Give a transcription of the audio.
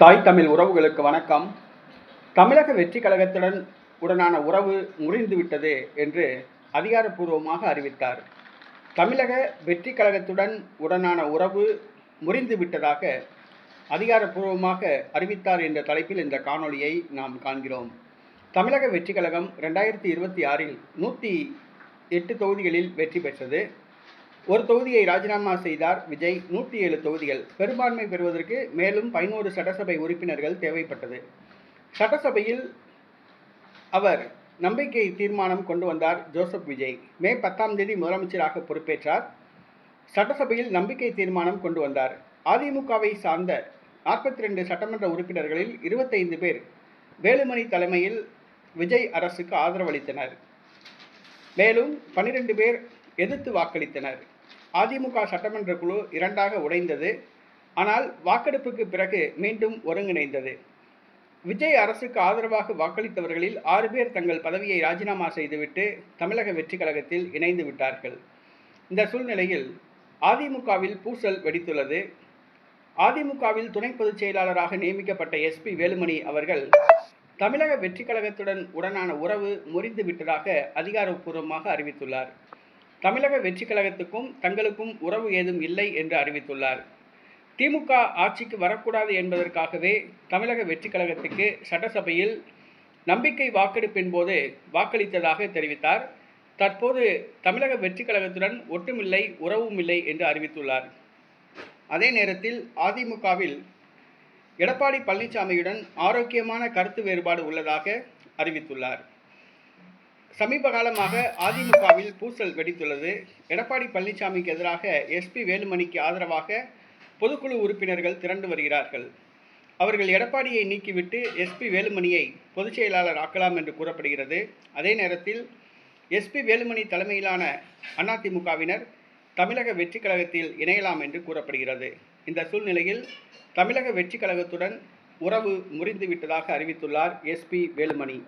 தாய் தமிழ் உறவுகளுக்கு வணக்கம். தமிழக வெற்றி கழகத்துடன் உடனான உறவு முறிந்துவிட்டது என்று அதிகாரப்பூர்வமாக அறிவித்தார். தமிழக வெற்றி கழகத்துடன் உடனான உறவு முறிந்துவிட்டதாக அதிகாரப்பூர்வமாக அறிவித்தார் என்ற தலைப்பில் இந்த காணொளியை நாம் காண்கிறோம். தமிழக வெற்றி கழகம் 2026இல் 108 தொகுதிகளில் வெற்றி பெற்றது. ஒரு தொகுதியை ராஜினாமா செய்தார் விஜய். 107 தொகுதிகள் பெரும்பான்மை பெறுவதற்கு மேலும் 11 சட்டசபை உறுப்பினர்கள் தேவைப்பட்டது. சட்டசபையில் அவர் நம்பிக்கை தீர்மானம் கொண்டு வந்தார் ஜோசப் விஜய். மே 10ஆம் தேதி முதலமைச்சராக பொறுப்பேற்றார். சட்டசபையில் நம்பிக்கை தீர்மானம் கொண்டு வந்தார். அதிமுகவை சார்ந்த 42 சட்டமன்ற உறுப்பினர்களில் 25 பேர் வேலுமணி தலைமையில் விஜய் அரசுக்கு ஆதரவளித்தனர். மேலும் 12 பேர் எதிர்த்து வாக்களித்தனர். அதிமுக சட்டமன்ற குழு இரண்டாக உடைந்தது. ஆனால் வாக்கெடுப்புக்கு பிறகு மீண்டும் ஒருங்கிணைந்தது. விஜய் அரசுக்கு ஆதரவாக வாக்களித்தவர்களில் 6 பேர் தங்கள் பதவியை ராஜினாமா செய்துவிட்டு தமிழக வெற்றி கழகத்தில் இணைந்து விட்டார்கள். இந்த சூழ்நிலையில் அதிமுகவில் பூசல் வெடித்துள்ளது. அதிமுகவில் துணை பொதுச் செயலாளராக நியமிக்கப்பட்ட SP வேலுமணி அவர்கள் தமிழக வெற்றி கழகத்துடன் உடனான உறவு முறிந்து விட்டதாக அதிகாரப்பூர்வமாக அறிவித்துள்ளார். தமிழக வெற்றி கழகத்துக்கும் தங்களுக்கும் உறவு ஏதும் இல்லை என்று அறிவித்துள்ளார். திமுக ஆட்சிக்கு வரக்கூடாது என்பதற்காகவே தமிழக வெற்றி கழகத்துக்கு சட்டசபையில் நம்பிக்கை வாக்கெடுப்பின் போது வாக்களித்ததாக தெரிவித்தார். தற்போது தமிழக வெற்றி கழகத்துடன் ஒட்டுமில்லை, உறவும் இல்லை என்று அறிவித்துள்ளார். அதே நேரத்தில் அதிமுகவில் எடப்பாடி பழனிசாமியுடன் ஆரோக்கியமான கருத்து வேறுபாடு உள்ளதாக அறிவித்துள்ளார். சமீப காலமாக அதிமுகவில் பூசல் வெடித்துள்ளது. எடப்பாடி பழனிசாமிக்கு எதிராக SP வேலுமணிக்கு ஆதரவாக பொதுக்குழு உறுப்பினர்கள் திரண்டு வருகிறார்கள். அவர்கள் எடப்பாடியை நீக்கிவிட்டு SP வேலுமணியை பொதுச் செயலாளர் ஆக்கலாம் என்று கூறப்படுகிறது. அதே நேரத்தில் SP வேலுமணி தலைமையிலான அதிமுகவினர் தமிழக வெற்றி கழகத்தில் இணையலாம் என்று கூறப்படுகிறது. இந்த சூழ்நிலையில் தமிழக வெற்றி கழகத்துடன் உறவு முறிந்துவிட்டதாக அறிவித்துள்ளார் SP வேலுமணி.